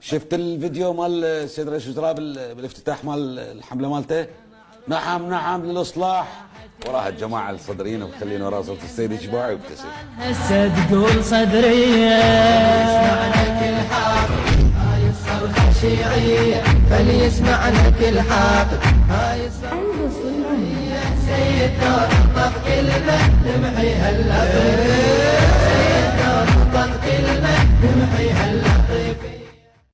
شفت الفيديو مال السيد رئيس الوزراء بالافتتاح مال الحمله مالته؟ نعم نعم للاصلاح، وراها الجماعه الصدريين وخلينا ورا صوت السيد يشبع ويبتسم. هسه تقول صدريه يسمعنا كل حاضر، هاي الصرخه شيعيه فليسمعنا كل حاضر، هاي الصرخه شيعيه سيد دور طب كلمه نمحي هلا